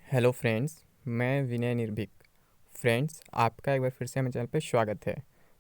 Hello friends, मैं विनय निर्भीक। Friends, आपका एक बार फिर से हमारे चैनल पे स्वागत है।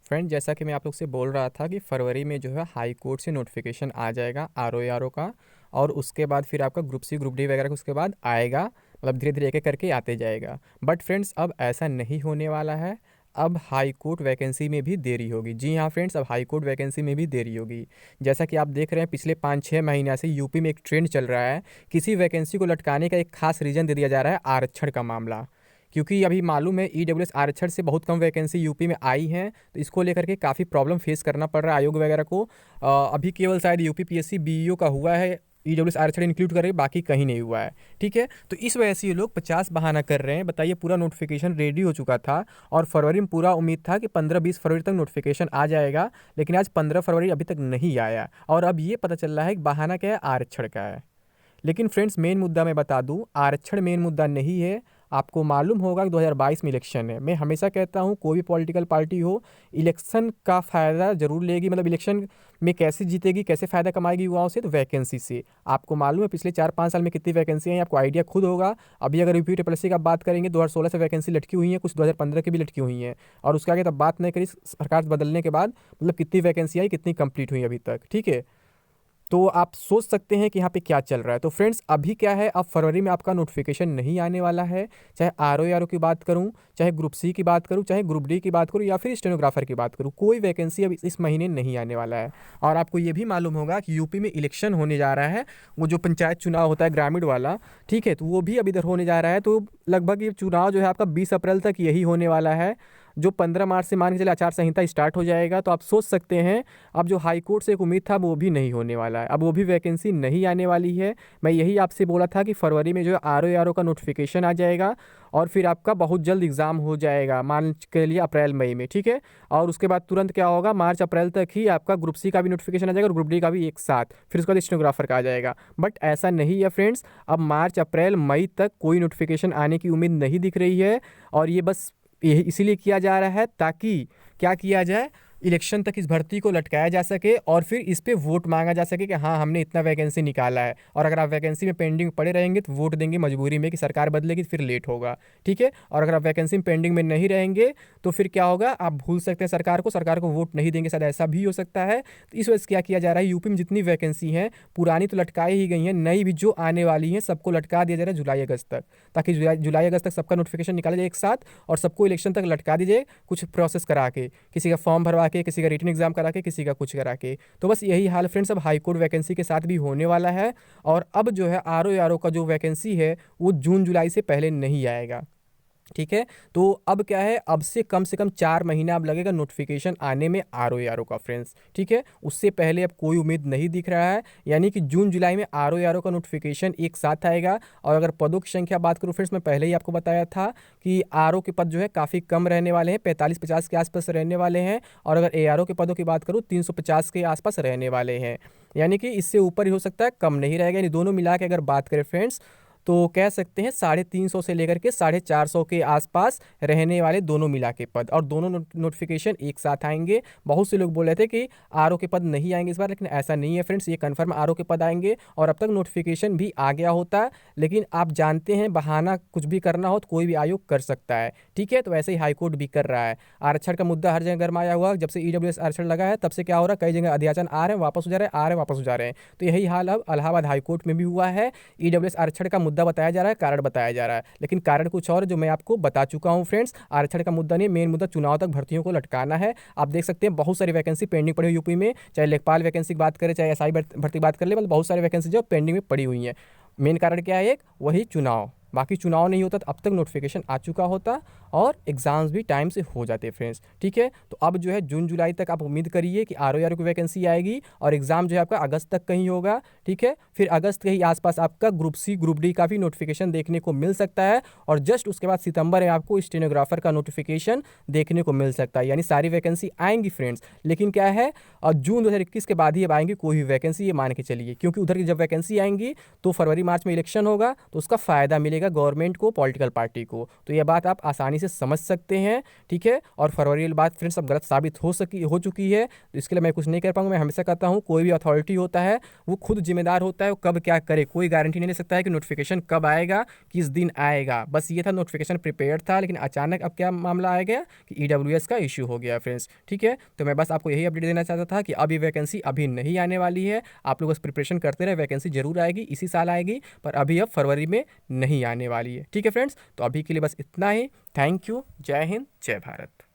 फ्रेंड्स, जैसा कि मैं आप लोग से बोल रहा था कि फरवरी में जो है हाई कोर्ट से नोटिफिकेशन आ जाएगा आर ओ का। और उसके बाद फिर आपका ग्रुप सी ग्रुप डी वगैरह उसके बाद आएगा, मतलब धीरे धीरे एक एक करके आते जाएगा। बट फ्रेंड्स, अब ऐसा नहीं होने वाला है। अब हाई कोर्ट वैकेंसी में भी देरी होगी। जी हाँ फ्रेंड्स, अब हाई कोर्ट वैकेंसी में भी देरी होगी। जैसा कि आप देख रहे हैं, पिछले 5-6 महीना से यूपी में एक ट्रेंड चल रहा है। किसी वैकेंसी को लटकाने का एक खास रीज़न दे दिया जा रहा है, आरक्षण का मामला। क्योंकि अभी मालूम है ईडब्ल्यूएस आरक्षण से बहुत कम वैकेंसी यूपी में आई हैं, तो इसको लेकर के काफ़ी प्रॉब्लम फेस करना पड़ रहा है आयोग वगैरह को। अभी केवल शायद यूपी पीएससी बीईओ का हुआ है ईडब्ल्यूएस आरक्षण इंक्लूड करके, बाकी कहीं नहीं हुआ है। ठीक है, तो इस वजह से ये लोग 50 बहाना कर रहे हैं। बताइए, पूरा नोटिफिकेशन रेडी हो चुका था और फरवरी में पूरा उम्मीद था कि 15-20 फरवरी तक नोटिफिकेशन आ जाएगा, लेकिन आज 15 फरवरी अभी तक नहीं आया। और अब ये पता चल रहा है कि बहाना क्या है, आरक्षण का है। लेकिन फ्रेंड्स, मेन मुद्दा मैं बता दूं, आरक्षण मेन मुद्दा नहीं है। आपको मालूम होगा कि 2022 में इलेक्शन है। मैं हमेशा कहता हूं, कोई भी पॉलिटिकल पार्टी हो, इलेक्शन का फ़ायदा ज़रूर लेगी। मतलब इलेक्शन में कैसे जीतेगी, कैसे फ़ायदा कमाएगी युवाओं से, तो वैकेंसी से। आपको मालूम है पिछले 4-5 साल में कितनी वैकेंसी हैं, आपको आइडिया खुद होगा। अभी अगर यूपी ट्रिपल सी का बात करेंगे, 2016 से वैकेंसी लटकी हुई है, कुछ 2015 की भी लटकी हुई हैं। और उसके आगे तब बात नहीं करी सरकार बदलने के बाद, मतलब कितनी वैकेंसी आई, कितनी कंप्लीट हुई अभी तक। ठीक है, तो आप सोच सकते हैं कि यहाँ पे क्या चल रहा है। तो फ्रेंड्स, अभी क्या है, अब फरवरी में आपका नोटिफिकेशन नहीं आने वाला है। चाहे आर ओ की बात करूँ, चाहे ग्रुप सी की बात करूँ, चाहे ग्रुप डी की बात करूँ, या फिर स्टेनोग्राफर की बात करूँ, कोई वैकेंसी अब इस महीने नहीं आने वाला है। और आपको ये भी मालूम होगा कि यूपी में इलेक्शन होने जा रहा है, वो जो पंचायत चुनाव होता है ग्रामीण वाला। ठीक है, तो वो भी अब इधर होने जा रहा है। तो लगभग ये चुनाव जो है आपका 20 अप्रैल तक यही होने वाला है। जो 15 मार्च से मान के चले आचार संहिता स्टार्ट हो जाएगा। तो आप सोच सकते हैं, अब जो हाई कोर्ट से एक उम्मीद था वो भी नहीं होने वाला है। अब वो भी वैकेंसी नहीं आने वाली है। मैं यही आपसे बोला था कि फरवरी में जो है आर ओ का नोटिफिकेशन आ जाएगा और फिर आपका बहुत जल्द एग्ज़ाम हो जाएगा, मान के लिए अप्रैल मई में। ठीक है, और उसके बाद तुरंत क्या होगा, मार्च अप्रैल तक ही आपका ग्रुप सी का भी नोटिफिकेशन आ जाएगा और ग्रुप डी का भी एक साथ, फिर उसके बाद स्टेनोग्राफर का आ जाएगा। बट ऐसा नहीं है फ्रेंड्स, अब मार्च अप्रैल मई तक कोई नोटिफिकेशन आने की उम्मीद नहीं दिख रही है। और ये बस ये इसीलिए किया जा रहा है ताकि क्या किया जाए, इलेक्शन तक इस भर्ती को लटकाया जा सके और फिर इस पे वोट मांगा जा सके कि हाँ, हमने इतना वैकेंसी निकाला है। और अगर आप वैकेंसी में पेंडिंग पड़े रहेंगे तो वोट देंगे मजबूरी में कि सरकार बदलेगी, फिर लेट होगा। ठीक है, और अगर आप वैकेंसी में पेंडिंग में नहीं रहेंगे तो फिर क्या होगा, आप भूल सकते हैं सरकार को वोट नहीं देंगे, शायद ऐसा भी हो सकता है। तो इस वजह से क्या किया जा रहा है, यूपी में जितनी वैकेंसी हैं पुरानी तो लटकाई ही गई हैं, नई भी जो आने वाली हैं सबको लटका दिया जा रहा है जुलाई अगस्त तक, ताकि जुलाई अगस्त तक सबका नोटिफिकेशन निकाला जाए एक साथ और सबको इलेक्शन तक लटका दीजिए, कुछ प्रोसेस करा के, किसी का फॉर्म भरवा के, किसी का रिटन एग्जाम करा के, किसी का कुछ करा के। तो बस यही हाल फ्रेंड्स अब हाई कोर्ट वैकेंसी के साथ भी होने वाला है। और अब जो है आर ओ का जो वैकेंसी है वो जून जुलाई से पहले नहीं आएगा। ठीक है, तो अब क्या है, अब से कम 4 महीना अब लगेगा नोटिफिकेशन आने में आर ओ का फ्रेंड्स। ठीक है, उससे पहले अब कोई उम्मीद नहीं दिख रहा है। यानी कि जून जुलाई में आर ओ का नोटिफिकेशन एक साथ आएगा। और अगर पदों की संख्या बात करूँ फ्रेंड्स, मैं पहले ही आपको बताया था कि आर ओ के पद जो है काफ़ी कम रहने वाले हैं, 45-50 के आसपास रहने वाले हैं। और अगर ए आर ओ के पदों की बात करूँ, 350 के आसपास रहने वाले हैं। यानी कि इससे ऊपर ही हो सकता है, कम नहीं रहेगा। यानी दोनों मिला के अगर बात करें फ्रेंड्स, तो कह सकते हैं 350 से लेकर के 450 के आसपास रहने वाले दोनों मिला के पद, और दोनों नोटिफिकेशन एक साथ आएंगे। बहुत से लोग बोल रहे थे कि आर ओ के पद नहीं आएंगे इस बार, लेकिन ऐसा नहीं है फ्रेंड्स, ये कन्फर्म आर ओ के पद आएंगे। और अब तक नोटिफिकेशन भी आ गया होता, लेकिन आप जानते हैं बहाना कुछ भी करना हो तो कोई भी आयोग कर सकता है। ठीक है, तो वैसे ही हाईकोर्ट भी कर रहा है। आरक्षण का मुद्दा हर जगह गरमाया हुआ, जब से ईडब्ल्यूएस आरक्षण लगा है तब से क्या हो रहा है, कई जगह अध्याचन आ रहे हैं, वापस हो जा रहे हैं, आ रहे हैं, वापस हो जा रहे हैं। तो यही हाल अब इलाहाबाद हाईकोर्ट में भी हुआ है। ईडब्ल्यूएस आरक्षण का मुद्दा बताया जा रहा है, कारण बताया जा रहा है, लेकिन कारण कुछ और जो मैं आपको बता चुका हूं फ्रेंड्स। आरक्षण का मुद्दा नहीं, मेन मुद्दा चुनाव तक भर्तियों को लटकाना है। आप देख सकते हैं बहुत सारी वैकेंसी पेंडिंग पड़ी हुई यूपी में, चाहे लेखपाल वैकेंसी की बात करें, चाहे एसआई भर्ती की बात कर ले, मतलब बहुत सारी वैकेंसी जो पेंडिंग में पड़ी हुई हैं। मेन कारण क्या है, एक वही चुनाव। बाकी चुनाव नहीं होता तो अब तक नोटिफिकेशन आ चुका होता और एग्जाम्स भी टाइम से हो जाते फ्रेंड्स। ठीक है, तो अब जो है जून जुलाई तक आप उम्मीद करिए कि आर ओ की वैकेंसी आएगी और एग्जाम जो है आपका अगस्त तक कहीं होगा। ठीक है, फिर अगस्त के ही आसपास आपका ग्रुप सी ग्रुप डी का भी नोटिफिकेशन देखने को मिल सकता है। और जस्ट उसके बाद सितंबर में आपको स्टेनोग्राफर का नोटिफिकेशन देखने को मिल सकता है। यानी सारी वैकेंसी आएंगी फ्रेंड्स, लेकिन क्या है, और जून 2021 के बाद ही अब आएंगी कोई भी वैकेंसी, ये मान के चलिए। क्योंकि उधर की जब वैकेंसी आएंगी तो फरवरी मार्च में इलेक्शन होगा, तो उसका फ़ायदा मिलेगा मिलेगा गवर्नमेंट को, पॉलिटिकल पार्टी को। तो यह बात आप आसानी से समझ सकते हैं, ठीक है। और फरवरी वाली बात फ्रेंड्स अब गलत साबित हो चुकी है, तो इसके लिए मैं कुछ नहीं कर पाऊंगा। मैं हमेशा कहता हूँ कोई भी अथॉरिटी होता है वो खुद जिम्मेदार होता है, वो कब क्या करे कोई गारंटी नहीं ले सकता है कि नोटिफिकेशन कब आएगा, किस दिन आएगा। बस ये था, नोटिफिकेशन प्रिपेयर था, लेकिन अचानक अब क्या मामला आ गया कि ईडब्ल्यूएस का इशू हो गया फ्रेंड्स, ठीक है। तो मैं बस आपको यही अपडेट देना चाहता था कि अब ये वैकेंसी अभी नहीं आने वाली है, आप लोग बस प्रिपरेशन करते रहे, वैकेंसी जरूर आएगी, इसी साल आएगी, पर अभी अब फरवरी में नहीं आने वाली है, ठीक है फ्रेंड्स। तो अभी के लिए बस इतना ही। थैंक यू, जय हिंद, जय भारत।